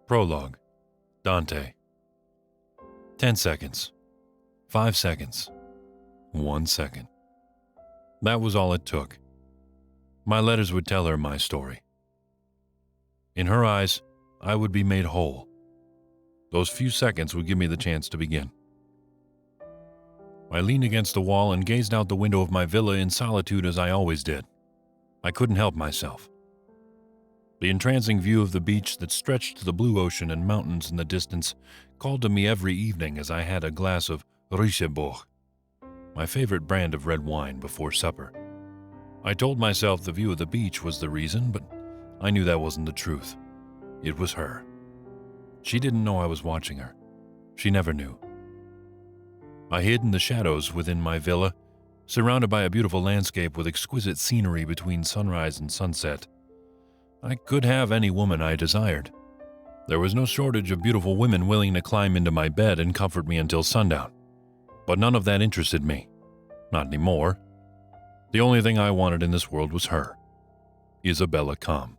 Prologue. Dante. 10 seconds. 5 seconds. 1 second. That was all it took. My letters would tell her my story. In her eyes, I would be made whole. Those few seconds would give me the chance to begin. I leaned against the wall and gazed out the window of my villa in solitude as I always did. I couldn't help myself. The entrancing view of the beach that stretched to the blue ocean and mountains in the distance called to me every evening as I had a glass of Richebourg, my favorite brand of red wine, before supper. I told myself the view of the beach was the reason, but I knew that wasn't the truth. It was her. She didn't know I was watching her. She never knew. I hid in the shadows within my villa, surrounded by a beautiful landscape with exquisite scenery between sunrise and sunset. I could have any woman I desired. There was no shortage of beautiful women willing to climb into my bed and comfort me until sundown. But none of that interested me. Not anymore. The only thing I wanted in this world was her. Isabella Kam.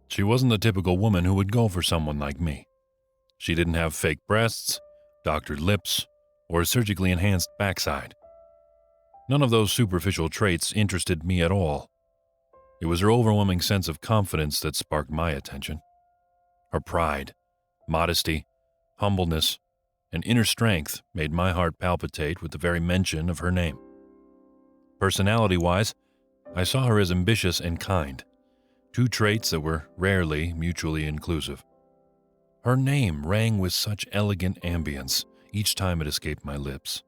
She wasn't the typical woman who would go for someone like me. She didn't have fake breasts, doctored lips, or a surgically enhanced backside. None of those superficial traits interested me at all. It was her overwhelming sense of confidence that sparked my attention. Her pride, modesty, humbleness, and inner strength made my heart palpitate with the very mention of her name. Personality-wise, I saw her as ambitious and kind, two traits that were rarely mutually inclusive. Her name rang with such elegant ambience each time it escaped my lips.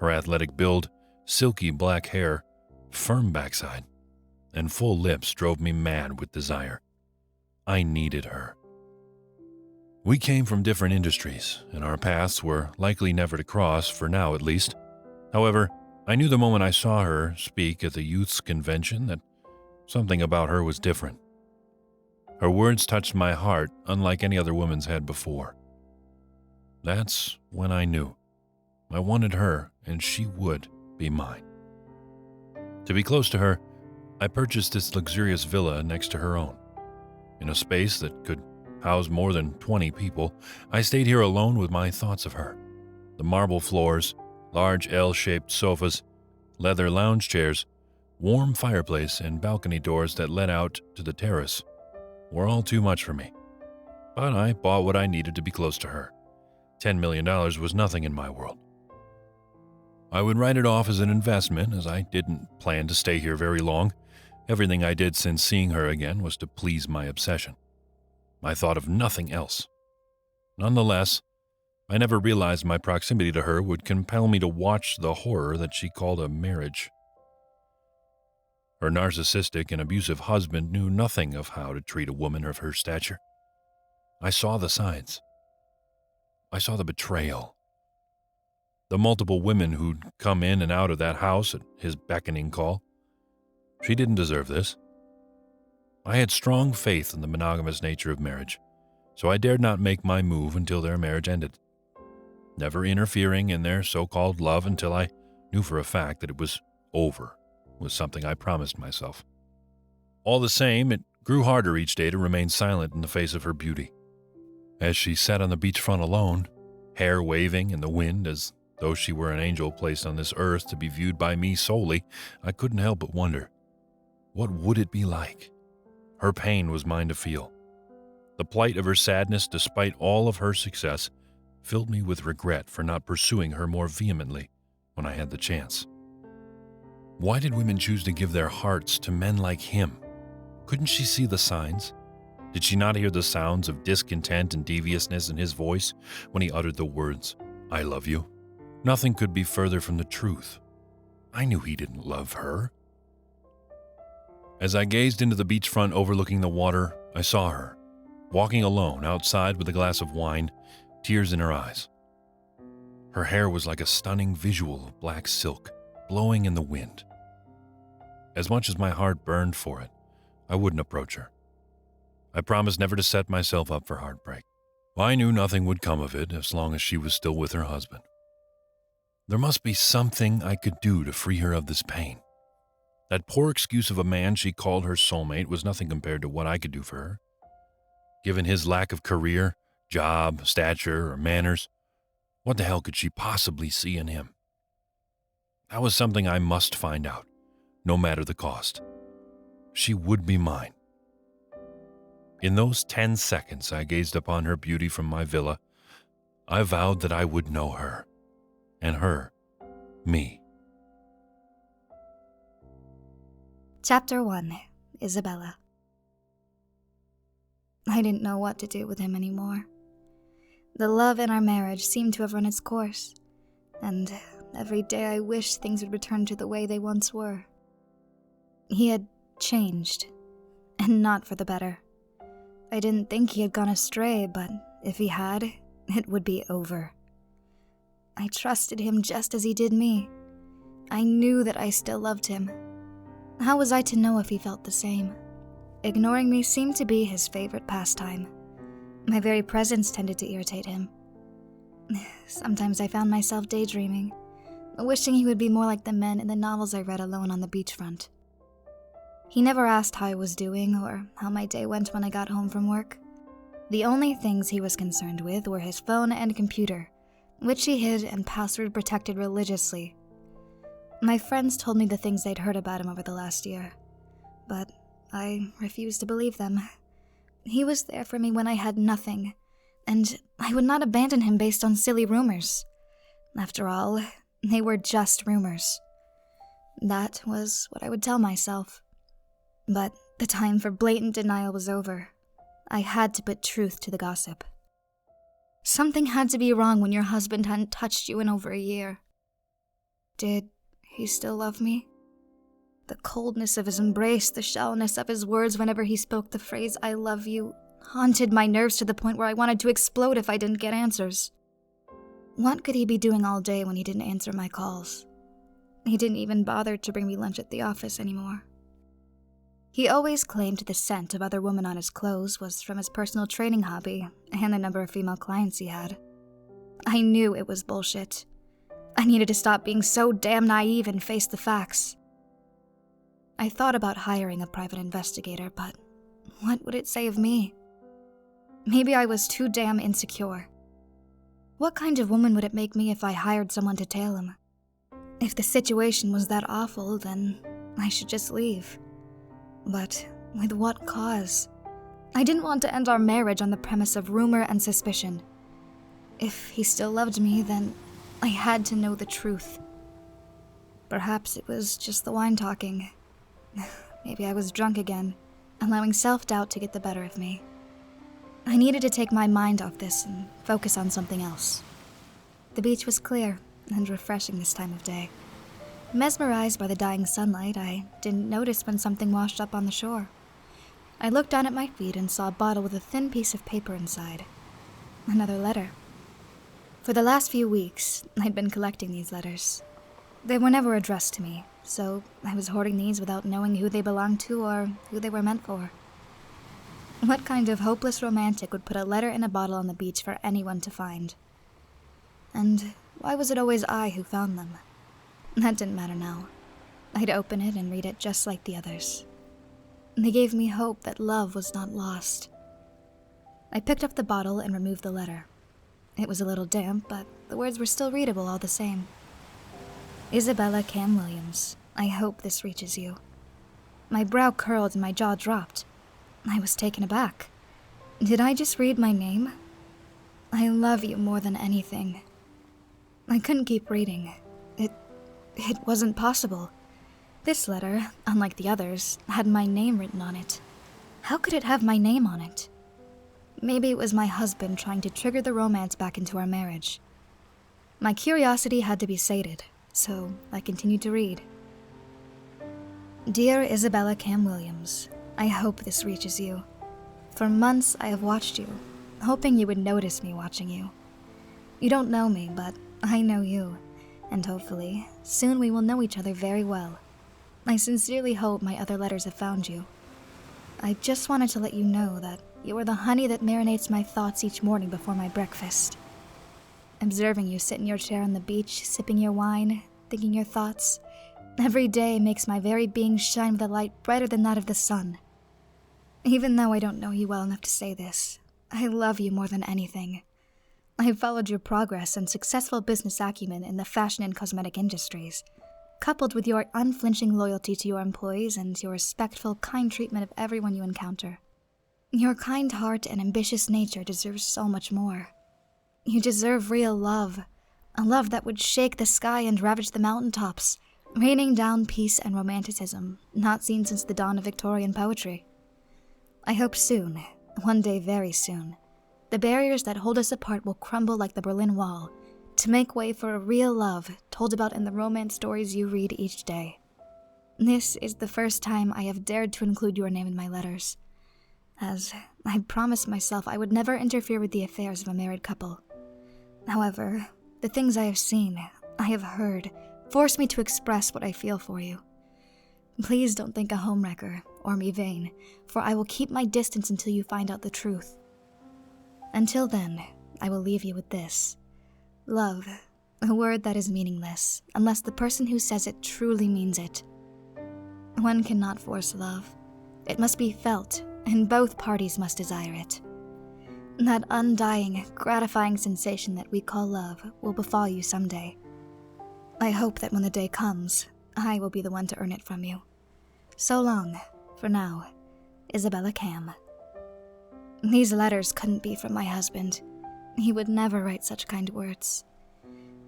Her athletic build, silky black hair, firm backside, and full lips drove me mad with desire. I needed her. We came from different industries, and our paths were likely never to cross, for now at least. However, I knew the moment I saw her speak at the youth's convention that something about her was different. Her words touched my heart unlike any other woman's had before. That's when I knew. I wanted her, and she would be mine. To be close to her, I purchased this luxurious villa next to her own. In a space that could house more than 20 people, I stayed here alone with my thoughts of her. The marble floors, large L-shaped sofas, leather lounge chairs, warm fireplace, and balcony doors that led out to the terrace were all too much for me. But I bought what I needed to be close to her. $10 million was nothing in my world. I would write it off as an investment, as I didn't plan to stay here very long. Everything I did since seeing her again was to please my obsession. I thought of nothing else. Nonetheless, I never realized my proximity to her would compel me to watch the horror that she called a marriage. Her narcissistic and abusive husband knew nothing of how to treat a woman of her stature. I saw the signs. I saw the betrayal. The multiple women who'd come in and out of that house at his beckoning call. She didn't deserve this. I had strong faith in the monogamous nature of marriage, so I dared not make my move until their marriage ended, never interfering in their so-called love until I knew for a fact that it was over, was something I promised myself. All the same, it grew harder each day to remain silent in the face of her beauty. As she sat on the beachfront alone, hair waving in the wind as though she were an angel placed on this earth to be viewed by me solely, I couldn't help but wonder, what would it be like? Her pain was mine to feel. The plight of her sadness, despite all of her success, filled me with regret for not pursuing her more vehemently when I had the chance. Why did women choose to give their hearts to men like him? Couldn't she see the signs? Did she not hear the sounds of discontent and deviousness in his voice when he uttered the words, "I love you"? Nothing could be further from the truth. I knew he didn't love her. As I gazed into the beachfront overlooking the water, I saw her, walking alone outside with a glass of wine, tears in her eyes. Her hair was like a stunning visual of black silk, blowing in the wind. As much as my heart burned for it, I wouldn't approach her. I promised never to set myself up for heartbreak. I knew nothing would come of it as long as she was still with her husband. There must be something I could do to free her of this pain. That poor excuse of a man she called her soulmate was nothing compared to what I could do for her. Given his lack of career, job, stature, or manners, what the hell could she possibly see in him? That was something I must find out, no matter the cost. She would be mine. In those 10 seconds I gazed upon her beauty from my villa, I vowed that I would know her, and her, me. Chapter 1. Isabella. I didn't know what to do with him anymore. The love in our marriage seemed to have run its course, and every day I wished things would return to the way they once were. He had changed, and not for the better. I didn't think he had gone astray, but if he had, it would be over. I trusted him just as he did me. I knew that I still loved him. How was I to know if he felt the same? Ignoring me seemed to be his favorite pastime. My very presence tended to irritate him. Sometimes I found myself daydreaming, wishing he would be more like the men in the novels I read alone on the beachfront. He never asked how I was doing or how my day went when I got home from work. The only things he was concerned with were his phone and computer, which he hid and password protected religiously. My friends told me the things they'd heard about him over the last year, but I refused to believe them. He was there for me when I had nothing, and I would not abandon him based on silly rumors. After all, they were just rumors. That was what I would tell myself. But the time for blatant denial was over. I had to put truth to the gossip. Something had to be wrong when your husband hadn't touched you in over a year. Did he still love me? The coldness of his embrace, the shallowness of his words whenever he spoke the phrase, "I love you," haunted my nerves to the point where I wanted to explode if I didn't get answers. What could he be doing all day when he didn't answer my calls? He didn't even bother to bring me lunch at the office anymore. He always claimed the scent of other women on his clothes was from his personal training hobby and the number of female clients he had. I knew it was bullshit. I needed to stop being so damn naive and face the facts. I thought about hiring a private investigator, but what would it say of me? Maybe I was too damn insecure. What kind of woman would it make me if I hired someone to tail him? If the situation was that awful, then I should just leave. But with what cause? I didn't want to end our marriage on the premise of rumor and suspicion. If he still loved me, then I had to know the truth. Perhaps it was just the wine talking. Maybe I was drunk again, allowing self-doubt to get the better of me. I needed to take my mind off this and focus on something else. The beach was clear and refreshing this time of day. Mesmerized by the dying sunlight, I didn't notice when something washed up on the shore. I looked down at my feet and saw a bottle with a thin piece of paper inside. Another letter. For the last few weeks, I'd been collecting these letters. They were never addressed to me, so I was hoarding these without knowing who they belonged to or who they were meant for. What kind of hopeless romantic would put a letter in a bottle on the beach for anyone to find? And why was it always I who found them? That didn't matter now. I'd open it and read it just like the others. They gave me hope that love was not lost. I picked up the bottle and removed the letter. It was a little damp, but the words were still readable all the same. Isabella Kam Williams, I hope this reaches you. My brow curled and my jaw dropped. I was taken aback. Did I just read my name? I love you more than anything. I couldn't keep reading. It wasn't possible. This letter, unlike the others, had my name written on it. How could it have my name on it? Maybe it was my husband trying to trigger the romance back into our marriage. My curiosity had to be sated, so I continued to read. Dear Isabella Kam Williams, I hope this reaches you. For months I have watched you, hoping you would notice me watching you. You don't know me, but I know you, and hopefully, soon we will know each other very well. I sincerely hope my other letters have found you. I just wanted to let you know that you are the honey that marinates my thoughts each morning before my breakfast. Observing you sit in your chair on the beach, sipping your wine, thinking your thoughts, every day makes my very being shine with a light brighter than that of the sun. Even though I don't know you well enough to say this, I love you more than anything. I've followed your progress and successful business acumen in the fashion and cosmetic industries, coupled with your unflinching loyalty to your employees and your respectful, kind treatment of everyone you encounter. Your kind heart and ambitious nature deserve so much more. You deserve real love, a love that would shake the sky and ravage the mountaintops, raining down peace and romanticism, not seen since the dawn of Victorian poetry. I hope soon, one day very soon, the barriers that hold us apart will crumble like the Berlin Wall, to make way for a real love told about in the romance stories you read each day. This is the first time I have dared to include your name in my letters, as I promised myself I would never interfere with the affairs of a married couple. However, the things I have seen, I have heard, force me to express what I feel for you. Please don't think a homewrecker, or me vain, for I will keep my distance until you find out the truth. Until then, I will leave you with this. Love, a word that is meaningless, unless the person who says it truly means it. One cannot force love. It must be felt, and both parties must desire it. That undying, gratifying sensation that we call love will befall you someday. I hope that when the day comes, I will be the one to earn it from you. So long, for now, Isabella Kam. These letters couldn't be from my husband. He would never write such kind words.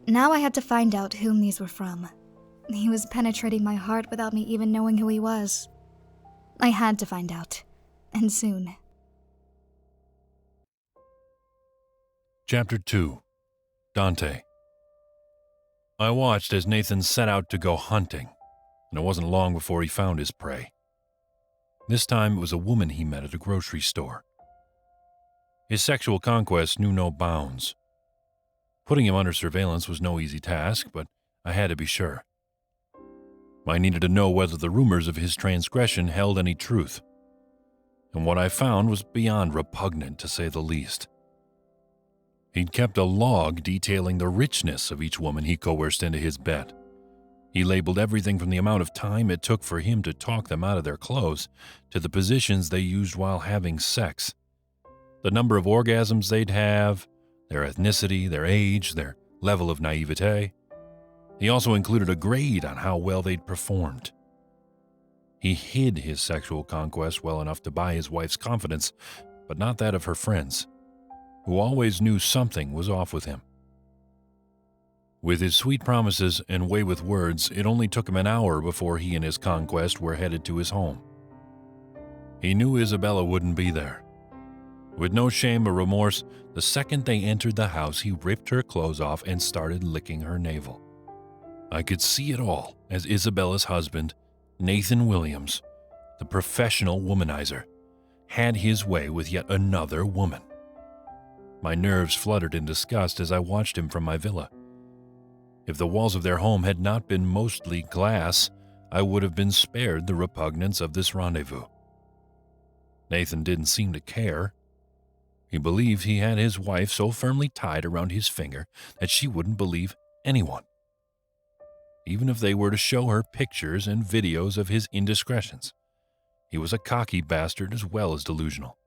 Now I had to find out whom these were from. He was penetrating my heart without me even knowing who he was. I had to find out, and soon. Chapter 2. Dante. I watched as Nathan set out to go hunting, and it wasn't long before he found his prey. This time it was a woman he met at a grocery store. His sexual conquest knew no bounds. Putting him under surveillance was no easy task, but I had to be sure. I needed to know whether the rumors of his transgression held any truth, and what I found was beyond repugnant, to say the least. He'd kept a log detailing the richness of each woman he coerced into his bed. He labeled everything from the amount of time it took for him to talk them out of their clothes to the positions they used while having sex, the number of orgasms they'd have, their ethnicity, their age, their level of naivete. He also included a grade on how well they'd performed. He hid his sexual conquest well enough to buy his wife's confidence, but not that of her friends, who always knew something was off with him. With his sweet promises and way with words, it only took him an hour before he and his conquest were headed to his home. He knew Isabella wouldn't be there. With no shame or remorse, the second they entered the house, he ripped her clothes off and started licking her navel. I could see it all as Isabella's husband, Nathan Williams, the professional womanizer, had his way with yet another woman. My nerves fluttered in disgust as I watched him from my villa. If the walls of their home had not been mostly glass, I would have been spared the repugnance of this rendezvous. Nathan didn't seem to care. He believed he had his wife so firmly tied around his finger that she wouldn't believe anyone, even if they were to show her pictures and videos of his indiscretions. He was a cocky bastard as well as delusional.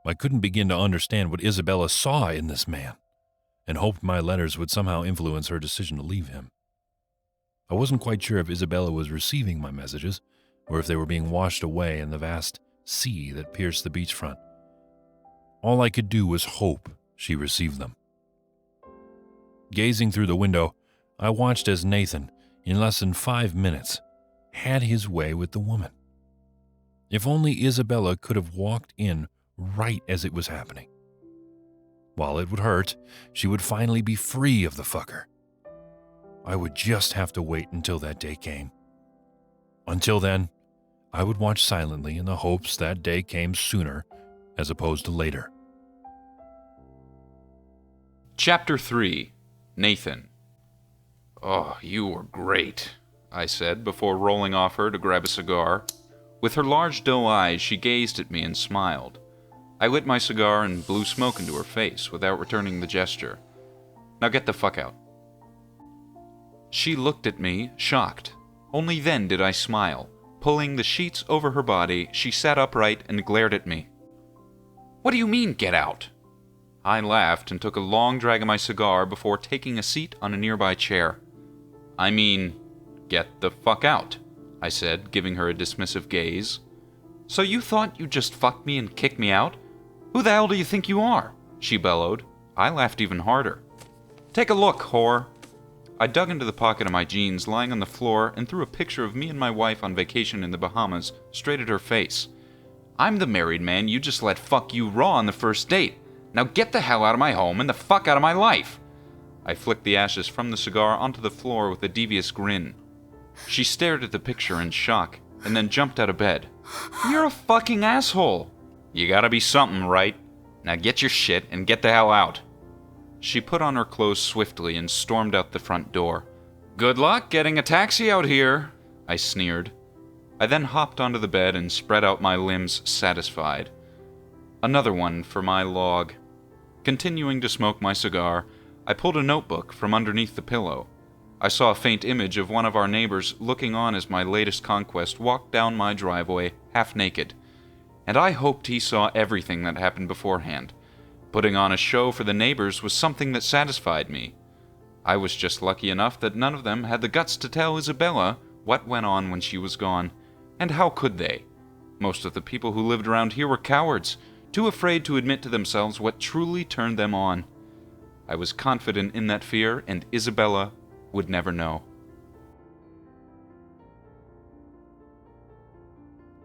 I couldn't begin to understand what Isabella saw in this man, and hoped my letters would somehow influence her decision to leave him. I wasn't quite sure if Isabella was receiving my messages, or if they were being washed away in the vast sea that pierced the beachfront. All I could do was hope she received them. Gazing through the window, I watched as Nathan, in less than 5 minutes, had his way with the woman. If only Isabella could have walked in right as it was happening. While it would hurt, she would finally be free of the fucker. I would just have to wait until that day came. Until then, I would watch silently in the hopes that day came sooner as opposed to later. Chapter 3. Nathan. "Oh, you were great," I said before rolling off her to grab a cigar. With her large doe eyes, she gazed at me and smiled. I lit my cigar and blew smoke into her face without returning the gesture. "Now get the fuck out." She looked at me, shocked. Only then did I smile, Pulling the sheets over her body, she sat upright and glared at me. "What do you mean, get out?" I laughed and took a long drag of my cigar before taking a seat on a nearby chair. "I mean, get the fuck out," I said, giving her a dismissive gaze. "So you thought you'd just fuck me and kick me out? Who the hell do you think you are?" she bellowed. I laughed even harder. "Take a look, whore." I dug into the pocket of my jeans lying on the floor and threw a picture of me and my wife on vacation in the Bahamas straight at her face. "I'm the married man you just let fuck you raw on the first date. Now get the hell out of my home and the fuck out of my life." I flicked the ashes from the cigar onto the floor with a devious grin. She stared at the picture in shock and then jumped out of bed. "You're a fucking asshole." "You gotta be something, right? Now get your shit and get the hell out." She put on her clothes swiftly and stormed out the front door. "Good luck getting a taxi out here," I sneered. I then hopped onto the bed and spread out my limbs satisfied. Another one for my log. Continuing to smoke my cigar, I pulled a notebook from underneath the pillow. I saw a faint image of one of our neighbors looking on as my latest conquest walked down my driveway half naked, and I hoped he saw everything that happened beforehand. Putting on a show for the neighbors was something that satisfied me. I was just lucky enough that none of them had the guts to tell Isabella what went on when she was gone, and how could they? Most of the people who lived around here were cowards, too afraid to admit to themselves what truly turned them on. I was confident in that fear, and Isabella would never know.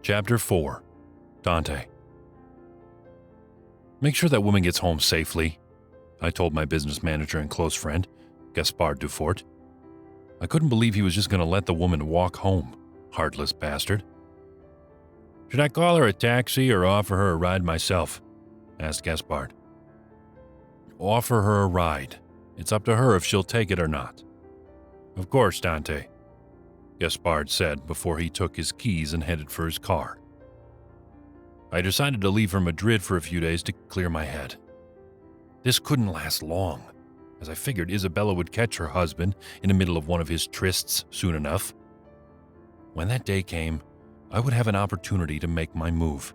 Chapter 4. Dante. "Make sure that woman gets home safely," I told my business manager and close friend, Gaspard Dufort. I couldn't believe he was just going to let the woman walk home, heartless bastard. "Should I call her a taxi or offer her a ride myself?" asked Gaspard. "Offer her a ride. It's up to her if she'll take it or not." "Of course, Dante," Gaspard said before he took his keys and headed for his car. I decided to leave for Madrid for a few days to clear my head. This couldn't last long, as I figured Isabella would catch her husband in the middle of one of his trysts soon enough. When that day came, I would have an opportunity to make my move.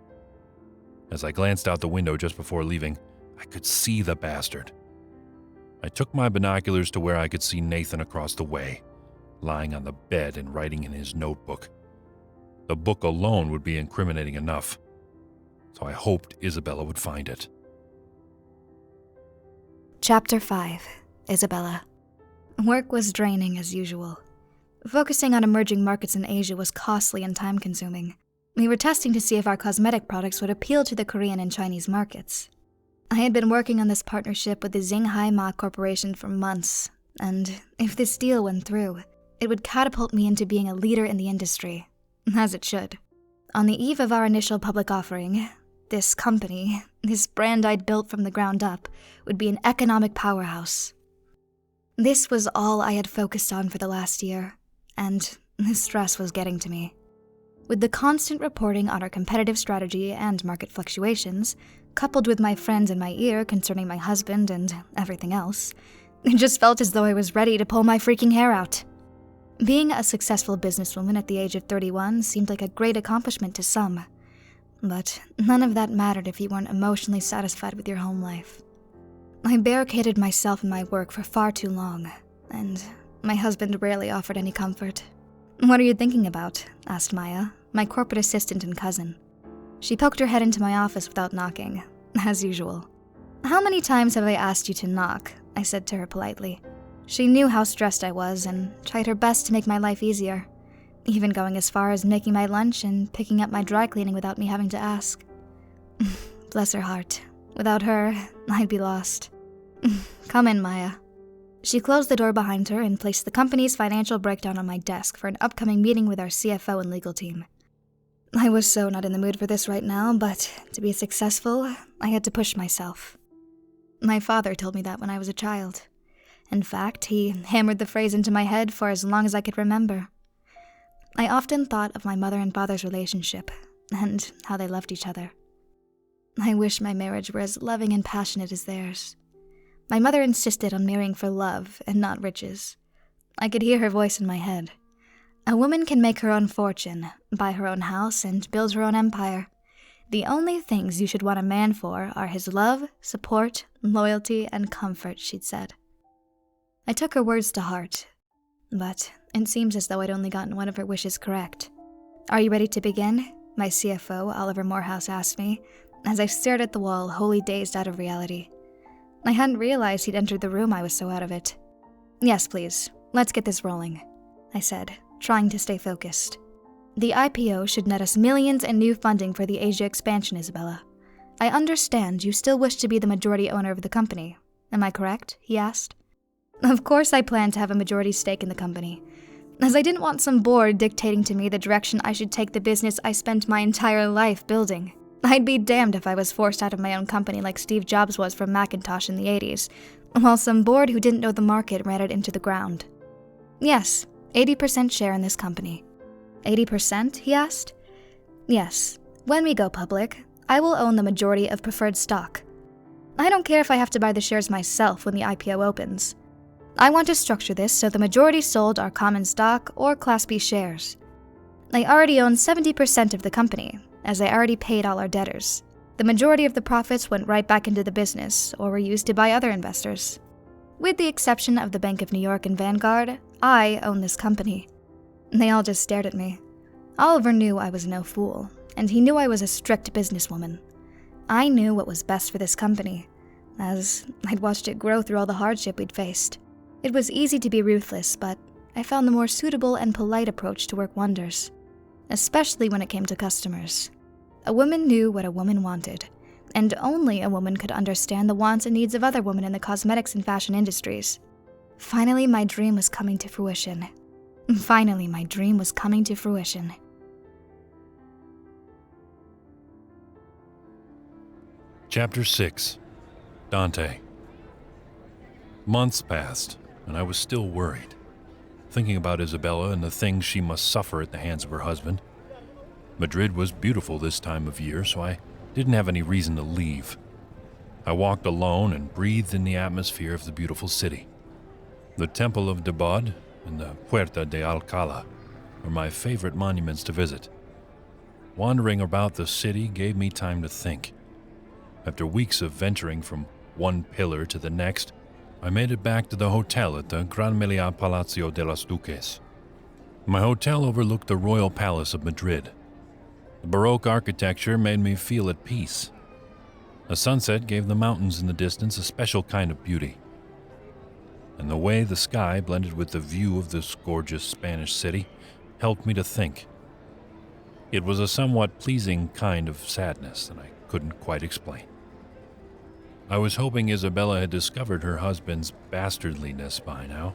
As I glanced out the window just before leaving, I could see the bastard. I took my binoculars to where I could see Nathan across the way, lying on the bed and writing in his notebook. The book alone would be incriminating enough, so I hoped Isabella would find it. Chapter 5. Isabella. Work was draining as usual. Focusing on emerging markets in Asia was costly and time-consuming. We were testing to see if our cosmetic products would appeal to the Korean and Chinese markets. I had been working on this partnership with the Xinghai Ma Corporation for months, and if this deal went through, it would catapult me into being a leader in the industry, as it should. On the eve of our initial public offering, this company, this brand I'd built from the ground up, would be an economic powerhouse. This was all I had focused on for the last year, and the stress was getting to me. With the constant reporting on our competitive strategy and market fluctuations, coupled with my friends in my ear concerning my husband and everything else, it just felt as though I was ready to pull my freaking hair out. Being a successful businesswoman at the age of 31 seemed like a great accomplishment to some, but none of that mattered if you weren't emotionally satisfied with your home life. I barricaded myself in my work for far too long, and my husband rarely offered any comfort. "What are you thinking about?" asked Maya, my corporate assistant and cousin. She poked her head into my office without knocking, as usual. "How many times have I asked you to knock?" I said to her politely. She knew how stressed I was and tried her best to make my life easier, even going as far as making my lunch and picking up my dry cleaning without me having to ask. Bless her heart. Without her, I'd be lost. "Come in, Maya." She closed the door behind her and placed the company's financial breakdown on my desk for an upcoming meeting with our CFO and legal team. I was so not in the mood for this right now, but to be successful, I had to push myself. My father told me that when I was a child. In fact, he hammered the phrase into my head for as long as I could remember. I often thought of my mother and father's relationship, and how they loved each other. I wish my marriage were as loving and passionate as theirs. My mother insisted on marrying for love and not riches. I could hear her voice in my head. A woman can make her own fortune, buy her own house, and build her own empire. The only things you should want a man for are his love, support, loyalty, and comfort, she'd said. I took her words to heart, but it seems as though I'd only gotten one of her wishes correct. "Are you ready to begin?" my CFO, Oliver Morehouse, asked me, as I stared at the wall, wholly dazed out of reality. I hadn't realized he'd entered the room, I was so out of it. "Yes, please. Let's get this rolling," I said, trying to stay focused. "The IPO should net us millions in new funding for the Asia expansion, Isabella. I understand you still wish to be the majority owner of the company. Am I correct?" he asked. Of course I planned to have a majority stake in the company, as I didn't want some board dictating to me the direction I should take the business I spent my entire life building. I'd be damned if I was forced out of my own company like Steve Jobs was from Macintosh in the 80s, while some board who didn't know the market ran it into the ground. "Yes, 80% share in this company." 80%, he asked? "Yes. When we go public, I will own the majority of preferred stock. I don't care if I have to buy the shares myself when the IPO opens. I want to structure this so the majority sold are common stock or Class B shares. I already own 70% of the company, as I already paid all our debtors. The majority of the profits went right back into the business or were used to buy other investors. With the exception of the Bank of New York and Vanguard, I own this company." They all just stared at me. Oliver knew I was no fool, and he knew I was a strict businesswoman. I knew what was best for this company, as I'd watched it grow through all the hardship we'd faced. It was easy to be ruthless, but I found the more suitable and polite approach to work wonders, especially when it came to customers. A woman knew what a woman wanted, and only a woman could understand the wants and needs of other women in the cosmetics and fashion industries. Finally, my dream was coming to fruition. Chapter 6. Dante. Months passed, and I was still worried, thinking about Isabella and the things she must suffer at the hands of her husband. Madrid was beautiful this time of year, so I didn't have any reason to leave. I walked alone and breathed in the atmosphere of the beautiful city. The Temple of Debod and the Puerta de Alcalá were my favorite monuments to visit. Wandering about the city gave me time to think. After weeks of venturing from one pillar to the next, I made it back to the hotel at the Gran Meliá Palacio de los Duques. My hotel overlooked the royal palace of Madrid. The Baroque architecture made me feel at peace. A sunset gave the mountains in the distance a special kind of beauty, and the way the sky blended with the view of this gorgeous Spanish city helped me to think. It was a somewhat pleasing kind of sadness that I couldn't quite explain. I was hoping Isabella had discovered her husband's bastardliness by now,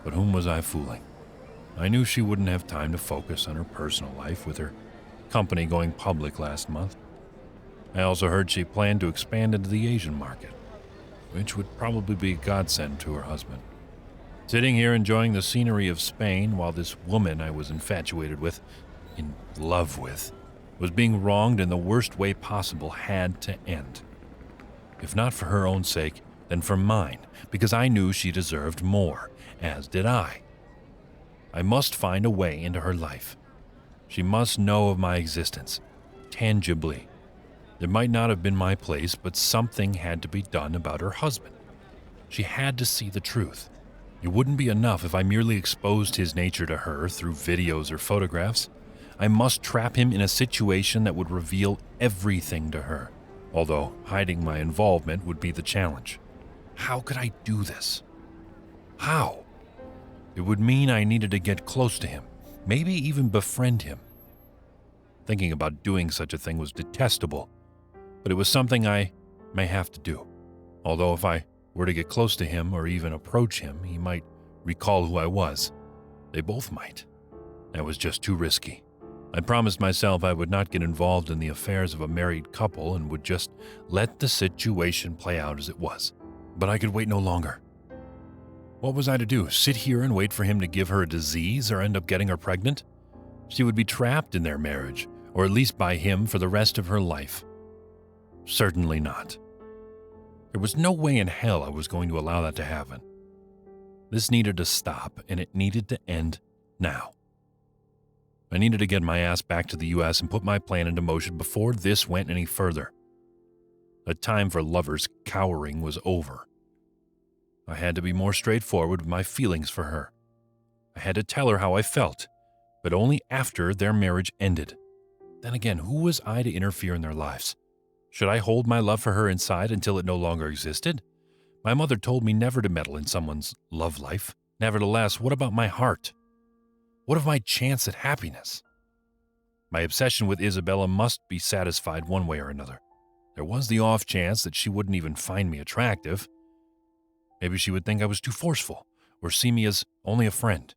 but whom was I fooling? I knew she wouldn't have time to focus on her personal life with her company going public last month. I also heard she planned to expand into the Asian market, which would probably be a godsend to her husband. Sitting here enjoying the scenery of Spain while this woman I was infatuated with, in love with, was being wronged in the worst way possible had to end. If not for her own sake, then for mine, because I knew she deserved more, as did I. I must find a way into her life. She must know of my existence, tangibly. It might not have been my place, but something had to be done about her husband. She had to see the truth. It wouldn't be enough if I merely exposed his nature to her through videos or photographs. I must trap him in a situation that would reveal everything to her, although hiding my involvement would be the challenge. How could I do this? How? It would mean I needed to get close to him, maybe even befriend him. Thinking about doing such a thing was detestable, but it was something I may have to do. Although if I were to get close to him or even approach him, he might recall who I was. They both might. That was just too risky. I promised myself I would not get involved in the affairs of a married couple and would just let the situation play out as it was. But I could wait no longer. What was I to do? Sit here and wait for him to give her a disease or end up getting her pregnant? She would be trapped in their marriage, or at least by him for the rest of her life. Certainly not. There was no way in hell I was going to allow that to happen. This needed to stop, and it needed to end now. I needed to get my ass back to the U.S. and put my plan into motion before this went any further. The time for lovers' cowering was over. I had to be more straightforward with my feelings for her. I had to tell her how I felt, but only after their marriage ended. Then again, who was I to interfere in their lives? Should I hold my love for her inside until it no longer existed? My mother told me never to meddle in someone's love life. Nevertheless, what about my heart? What of my chance at happiness? My obsession with Isabella must be satisfied one way or another. There was the off chance that she wouldn't even find me attractive. Maybe she would think I was too forceful, or see me as only a friend.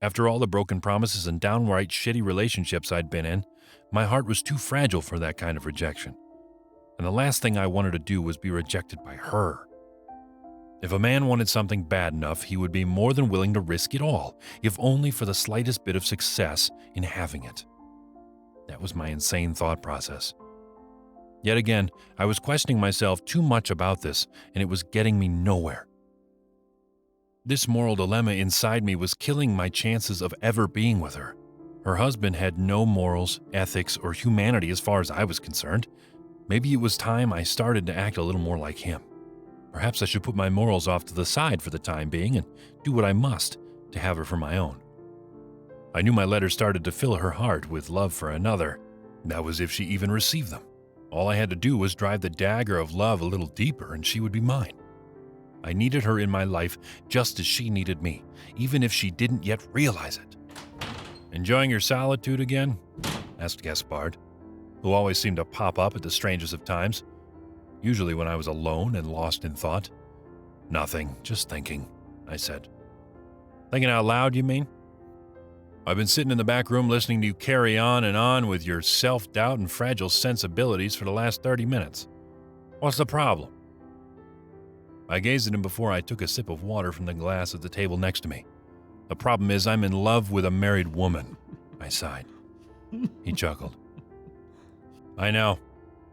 After all the broken promises and downright shitty relationships I'd been in, my heart was too fragile for that kind of rejection. And the last thing I wanted to do was be rejected by her. If a man wanted something bad enough, he would be more than willing to risk it all, if only for the slightest bit of success in having it. That was my insane thought process. Yet again, I was questioning myself too much about this, and it was getting me nowhere. This moral dilemma inside me was killing my chances of ever being with her. Her husband had no morals, ethics, or humanity as far as I was concerned. Maybe it was time I started to act a little more like him. Perhaps I should put my morals off to the side for the time being and do what I must to have her for my own. I knew my letters started to fill her heart with love for another. That was if she even received them. All I had to do was drive the dagger of love a little deeper and she would be mine. I needed her in my life just as she needed me, even if she didn't yet realize it. "Enjoying your solitude again?" asked Gaspard, who always seemed to pop up at the strangest of times, usually when I was alone and lost in thought. "Nothing, just thinking," I said. "Thinking out loud, you mean? I've been sitting in the back room listening to you carry on and on with your self-doubt and fragile sensibilities for the last 30 minutes. What's the problem?" I gazed at him before I took a sip of water from the glass at the table next to me. "The problem is I'm in love with a married woman," I sighed. He chuckled. "I know.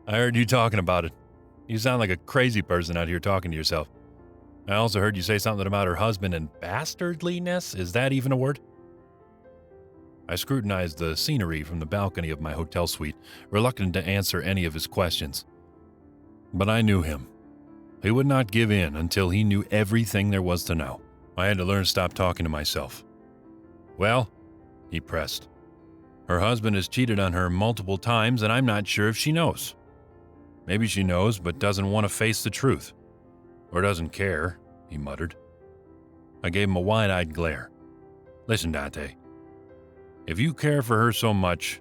I heard you talking about it. You sound like a crazy person out here talking to yourself. I also heard you say something about her husband and bastardliness. Is that even a word?" I scrutinized the scenery from the balcony of my hotel suite, reluctant to answer any of his questions. But I knew him. He would not give in until he knew everything there was to know. I had to learn to stop talking to myself. "Well," he pressed, "her husband has cheated on her multiple times, and I'm not sure if she knows. Maybe she knows, but doesn't want to face the truth. Or doesn't care," he muttered. I gave him a wide-eyed glare. "Listen, Dante. If you care for her so much,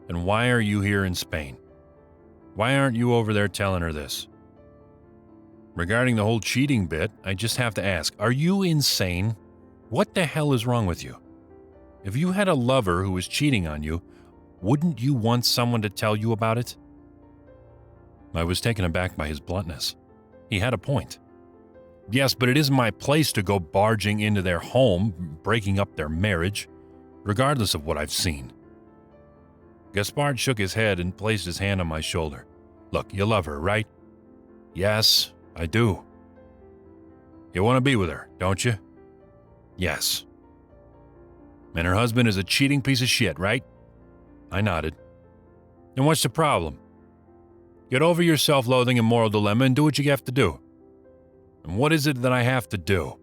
then why are you here in Spain? Why aren't you over there telling her this? Regarding the whole cheating bit, I just have to ask, are you insane? What the hell is wrong with you? If you had a lover who was cheating on you, wouldn't you want someone to tell you about it?" I was taken aback by his bluntness. He had a point. "Yes, but it isn't my place to go barging into their home, breaking up their marriage, regardless of what I've seen." Gaspard shook his head and placed his hand on my shoulder. "Look, you love her, right?" "Yes, I do." "You want to be with her, don't you?" "Yes." "And her husband is a cheating piece of shit, right?" I nodded. "Then what's the problem? Get over your self-loathing and moral dilemma and do what you have to do." "And what is it that I have to do?"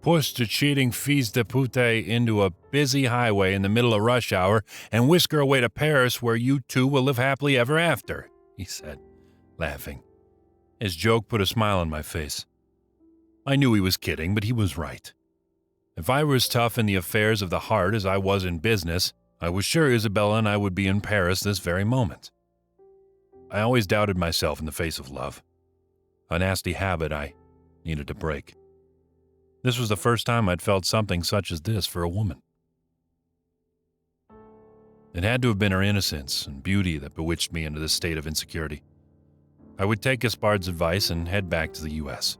"Push the cheating fils de pute into a busy highway in the middle of rush hour and whisk her away to Paris where you two will live happily ever after," he said, laughing. His joke put a smile on my face. I knew he was kidding, but he was right. If I were as tough in the affairs of the heart as I was in business, I was sure Isabella and I would be in Paris this very moment. I always doubted myself in the face of love. A nasty habit I needed to break. This was the first time I'd felt something such as this for a woman. It had to have been her innocence and beauty that bewitched me into this state of insecurity. I would take Gaspard's advice and head back to the U.S.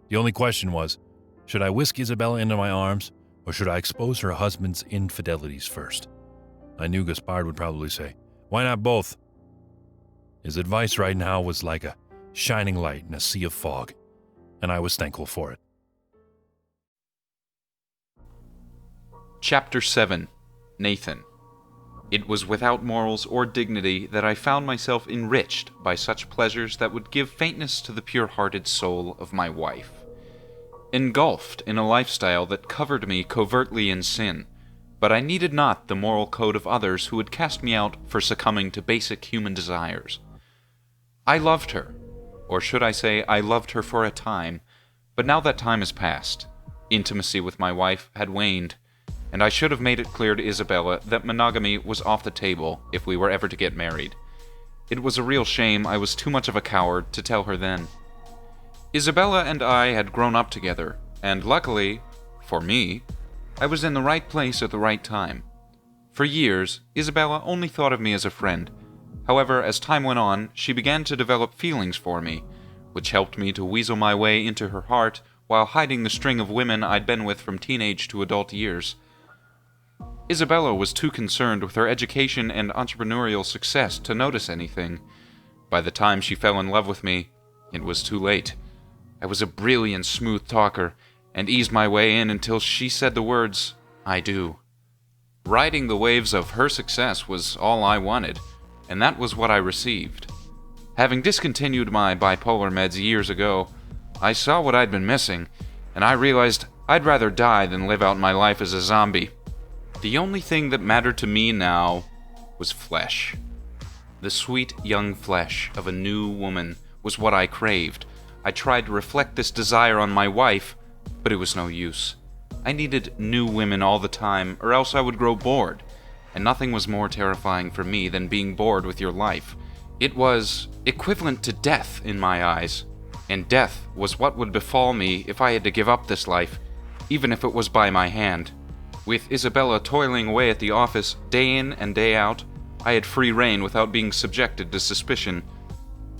The only question was, should I whisk Isabella into my arms, or should I expose her husband's infidelities first? I knew Gaspard would probably say, "Why not both?" His advice right now was like a shining light in a sea of fog, and I was thankful for it. Chapter 7. Nathan. It was without morals or dignity that I found myself enriched by such pleasures that would give faintness to the pure-hearted soul of my wife. Engulfed in a lifestyle that covered me covertly in sin, but I needed not the moral code of others who would cast me out for succumbing to basic human desires. I loved her, or should I say I loved her for a time, but now that time has passed. Intimacy with my wife had waned, and I should have made it clear to Isabella that monogamy was off the table if we were ever to get married. It was a real shame I was too much of a coward to tell her then. Isabella and I had grown up together, and luckily, for me, I was in the right place at the right time. For years, Isabella only thought of me as a friend. However, as time went on, she began to develop feelings for me, which helped me to weasel my way into her heart while hiding the string of women I'd been with from teenage to adult years. Isabella was too concerned with her education and entrepreneurial success to notice anything. By the time she fell in love with me, it was too late. I was a brilliant, smooth talker, and eased my way in until she said the words, "I do." Riding the waves of her success was all I wanted, and that was what I received. Having discontinued my bipolar meds years ago, I saw what I'd been missing, and I realized I'd rather die than live out my life as a zombie. The only thing that mattered to me now was flesh. The sweet young flesh of a new woman was what I craved. I tried to reflect this desire on my wife, but it was no use. I needed new women all the time, or else I would grow bored, and nothing was more terrifying for me than being bored with your life. It was equivalent to death in my eyes, and death was what would befall me if I had to give up this life, even if it was by my hand. With Isabella toiling away at the office day in and day out, I had free rein without being subjected to suspicion.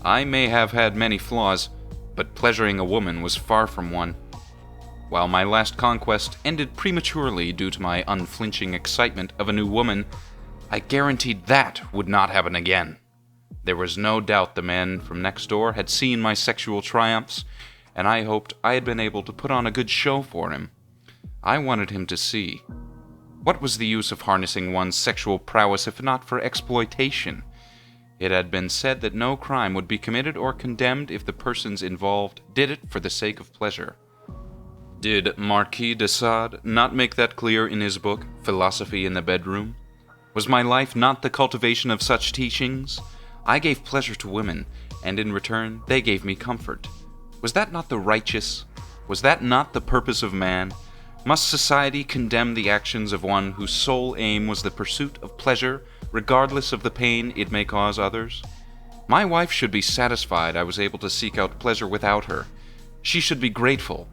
I may have had many flaws, but pleasuring a woman was far from one. While my last conquest ended prematurely due to my unflinching excitement of a new woman, I guaranteed that would not happen again. There was no doubt the man from next door had seen my sexual triumphs, and I hoped I had been able to put on a good show for him. I wanted him to see. What was the use of harnessing one's sexual prowess if not for exploitation? It had been said that no crime would be committed or condemned if the persons involved did it for the sake of pleasure. Did Marquis de Sade not make that clear in his book, Philosophy in the Bedroom? Was my life not the cultivation of such teachings? I gave pleasure to women, and in return they gave me comfort. Was that not the righteous? Was that not the purpose of man? Must society condemn the actions of one whose sole aim was the pursuit of pleasure, regardless of the pain it may cause others? My wife should be satisfied I was able to seek out pleasure without her. She should be grateful.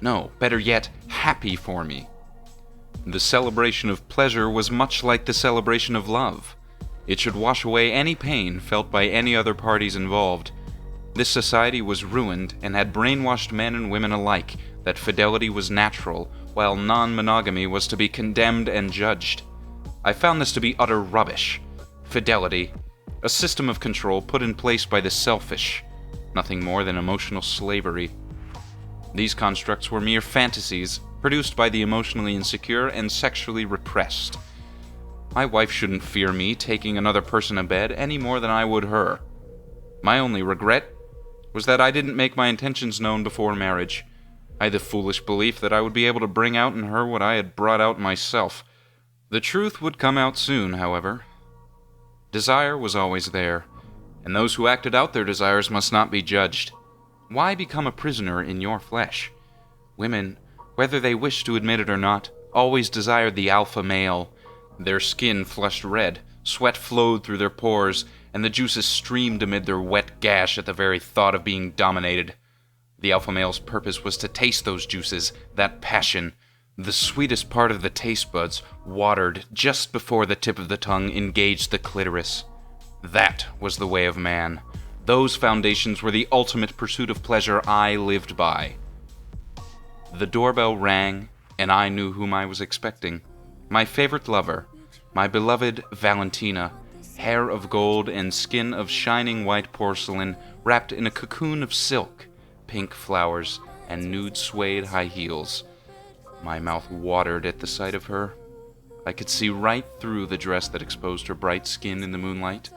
No, better yet, happy for me. The celebration of pleasure was much like the celebration of love. It should wash away any pain felt by any other parties involved. This society was ruined and had brainwashed men and women alike that fidelity was natural, while non-monogamy was to be condemned and judged. I found this to be utter rubbish. Fidelity, a system of control put in place by the selfish, nothing more than emotional slavery. These constructs were mere fantasies produced by the emotionally insecure and sexually repressed. My wife shouldn't fear me taking another person to bed any more than I would her. My only regret was that I didn't make my intentions known before marriage. I had the foolish belief that I would be able to bring out in her what I had brought out in myself. The truth would come out soon, however. Desire was always there, and those who acted out their desires must not be judged. Why become a prisoner in your flesh? Women, whether they wish to admit it or not, always desired the alpha male. Their skin flushed red, sweat flowed through their pores, and the juices streamed amid their wet gash at the very thought of being dominated. The alpha male's purpose was to taste those juices, that passion. The sweetest part of the taste buds watered just before the tip of the tongue engaged the clitoris. That was the way of man. Those foundations were the ultimate pursuit of pleasure I lived by. The doorbell rang, and I knew whom I was expecting. My favorite lover, my beloved Valentina, hair of gold and skin of shining white porcelain, wrapped in a cocoon of silk, pink flowers, and nude suede high heels. My mouth watered at the sight of her. I could see right through the dress that exposed her bright skin in the moonlight.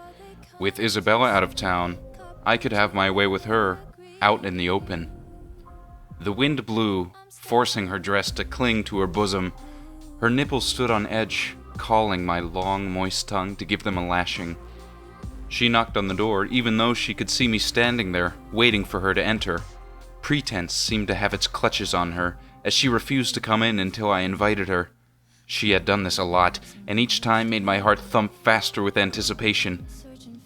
With Isabella out of town, I could have my way with her, out in the open. The wind blew, forcing her dress to cling to her bosom. Her nipples stood on edge, calling my long, moist tongue to give them a lashing. She knocked on the door, even though she could see me standing there, waiting for her to enter. Pretense seemed to have its clutches on her, as she refused to come in until I invited her. She had done this a lot, and each time made my heart thump faster with anticipation.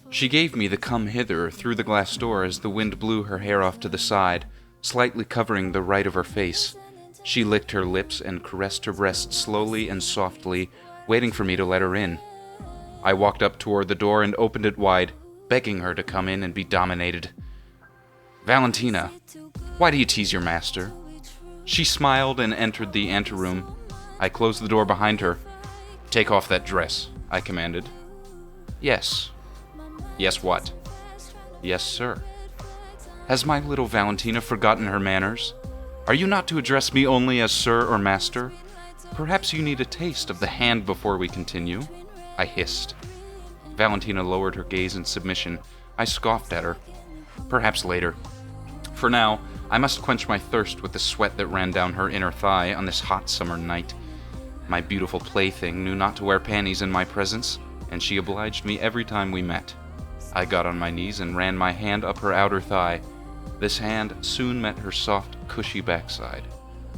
She gave me the come hither through the glass door as the wind blew her hair off to the side, slightly covering the right of her face. She licked her lips and caressed her breast slowly and softly, waiting for me to let her in. I walked up toward the door and opened it wide, begging her to come in and be dominated. "Valentina, why do you tease your master?" She smiled and entered the anteroom. I closed the door behind her. "Take off that dress," I commanded. "Yes." "Yes, what?" "Yes, sir." Has my little Valentina forgotten her manners? Are you not to address me only as sir or master? Perhaps you need a taste of the hand before we continue, I hissed. Valentina lowered her gaze in submission. I scoffed at her. Perhaps later. For now, I must quench my thirst with the sweat that ran down her inner thigh on this hot summer night. My beautiful plaything knew not to wear panties in my presence, and she obliged me every time we met. I got on my knees and ran my hand up her outer thigh. This hand soon met her soft, cushy backside.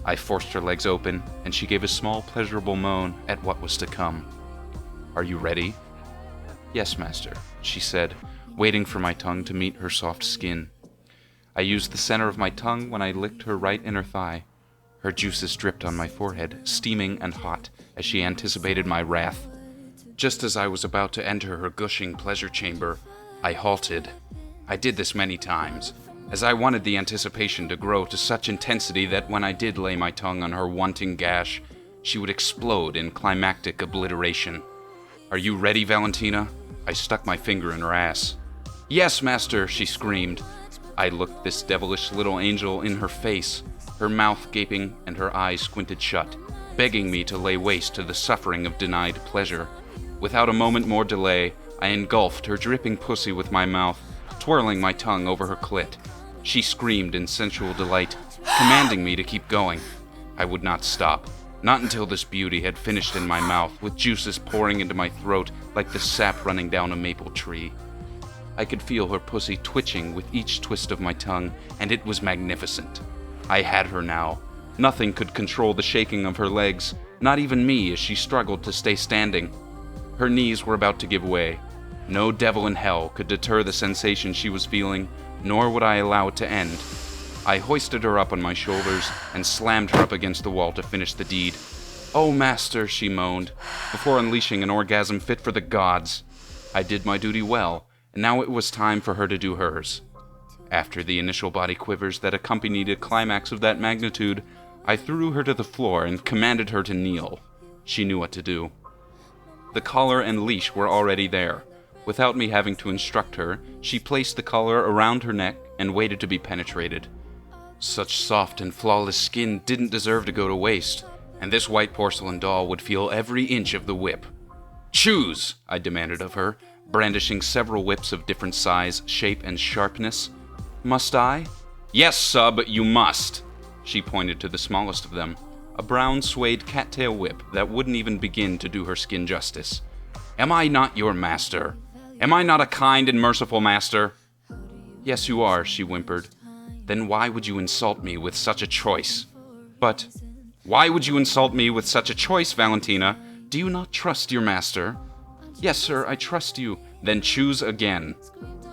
I forced her legs open, and she gave a small, pleasurable moan at what was to come. "Are you ready?" "Yes, master," she said, waiting for my tongue to meet her soft skin. I used the center of my tongue when I licked her right inner thigh. Her juices dripped on my forehead, steaming and hot, as she anticipated my wrath. Just as I was about to enter her gushing pleasure chamber, I halted. I did this many times, as I wanted the anticipation to grow to such intensity that when I did lay my tongue on her wanting gash, she would explode in climactic obliteration. "Are you ready, Valentina?" I stuck my finger in her ass. "Yes, master," she screamed. I looked this devilish little angel in her face, her mouth gaping and her eyes squinted shut, begging me to lay waste to the suffering of denied pleasure. Without a moment more delay, I engulfed her dripping pussy with my mouth, twirling my tongue over her clit. She screamed in sensual delight, commanding me to keep going. I would not stop, not until this beauty had finished in my mouth, with juices pouring into my throat like the sap running down a maple tree. I could feel her pussy twitching with each twist of my tongue, and it was magnificent. I had her now. Nothing could control the shaking of her legs, not even me as she struggled to stay standing. Her knees were about to give way. No devil in hell could deter the sensation she was feeling, nor would I allow it to end. I hoisted her up on my shoulders and slammed her up against the wall to finish the deed. "Oh, master," she moaned, before unleashing an orgasm fit for the gods. I did my duty well, and now it was time for her to do hers. After the initial body quivers that accompanied a climax of that magnitude, I threw her to the floor and commanded her to kneel. She knew what to do. The collar and leash were already there. Without me having to instruct her, she placed the collar around her neck and waited to be penetrated. Such soft and flawless skin didn't deserve to go to waste, and this white porcelain doll would feel every inch of the whip. "Choose," I demanded of her, brandishing several whips of different size, shape, and sharpness. "Must I?" "Yes, sub, you must." She pointed to the smallest of them, a brown suede cattail whip that wouldn't even begin to do her skin justice. "Am I not your master? Am I not a kind and merciful master?" "Yes, you are," she whimpered. "Then why would you insult me with such a choice?" "But why would you insult me with such a choice, Valentina? Do you not trust your master?" "Yes, sir, I trust you." "Then choose again."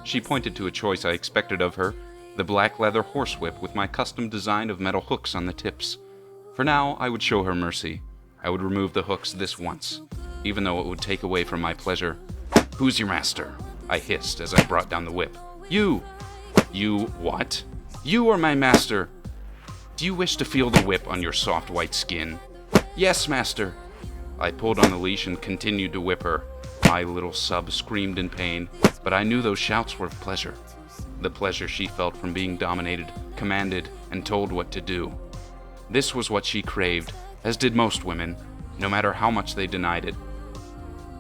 She pointed to a choice I expected of her, the black leather horsewhip with my custom design of metal hooks on the tips. For now, I would show her mercy. I would remove the hooks this once, even though it would take away from my pleasure. "Who's your master?" I hissed as I brought down the whip. "You." "You what?" "You are my master." "Do you wish to feel the whip on your soft white skin?" "Yes, master." I pulled on the leash and continued to whip her. My little sub screamed in pain, but I knew those shouts were of pleasure. The pleasure she felt from being dominated, commanded, and told what to do. This was what she craved, as did most women, no matter how much they denied it.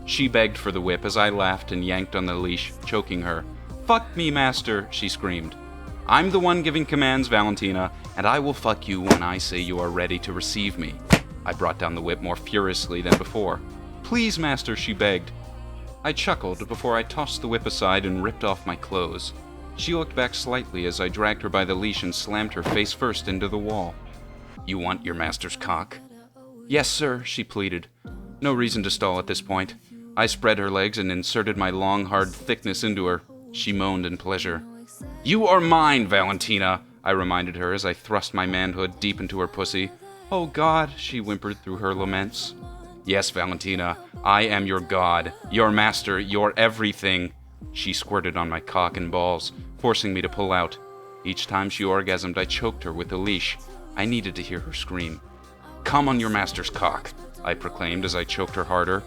She begged for the whip as I laughed and yanked on the leash, choking her. "Fuck me, master," she screamed. "I'm the one giving commands, Valentina, and I will fuck you when I say you are ready to receive me." I brought down the whip more furiously than before. "Please, master," she begged. I chuckled before I tossed the whip aside and ripped off my clothes. She looked back slightly as I dragged her by the leash and slammed her face first into the wall. "You want your master's cock?" "Yes, sir," she pleaded. No reason to stall at this point. I spread her legs and inserted my long, hard thickness into her. She moaned in pleasure. "You are mine, Valentina," I reminded her as I thrust my manhood deep into her pussy. "Oh, God," she whimpered through her laments. "Yes, Valentina, I am your god, your master, your everything." She squirted on my cock and balls, forcing me to pull out. Each time she orgasmed, I choked her with the leash. I needed to hear her scream. "Come on your master's cock," I proclaimed as I choked her harder.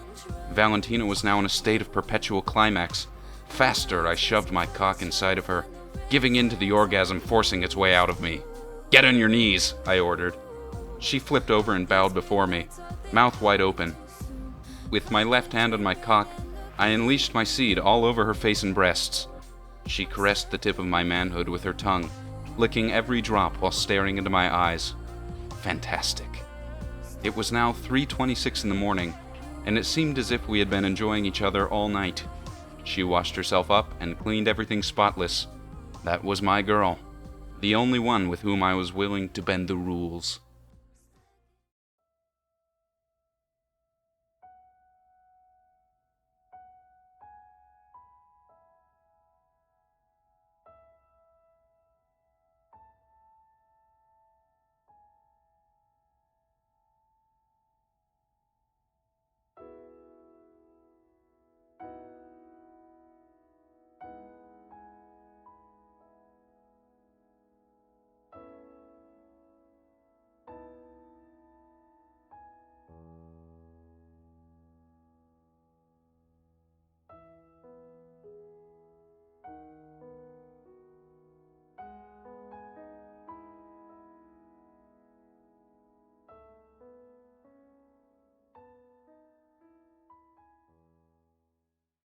Valentina was now in a state of perpetual climax. Faster, I shoved my cock inside of her, giving in to the orgasm forcing its way out of me. "Get on your knees," I ordered. She flipped over and bowed before me, mouth wide open. With my left hand on my cock, I unleashed my seed all over her face and breasts. She caressed the tip of my manhood with her tongue, licking every drop while staring into my eyes. Fantastic. It was now 3:26 in the morning, and it seemed as if we had been enjoying each other all night. She washed herself up and cleaned everything spotless. That was my girl, the only one with whom I was willing to bend the rules.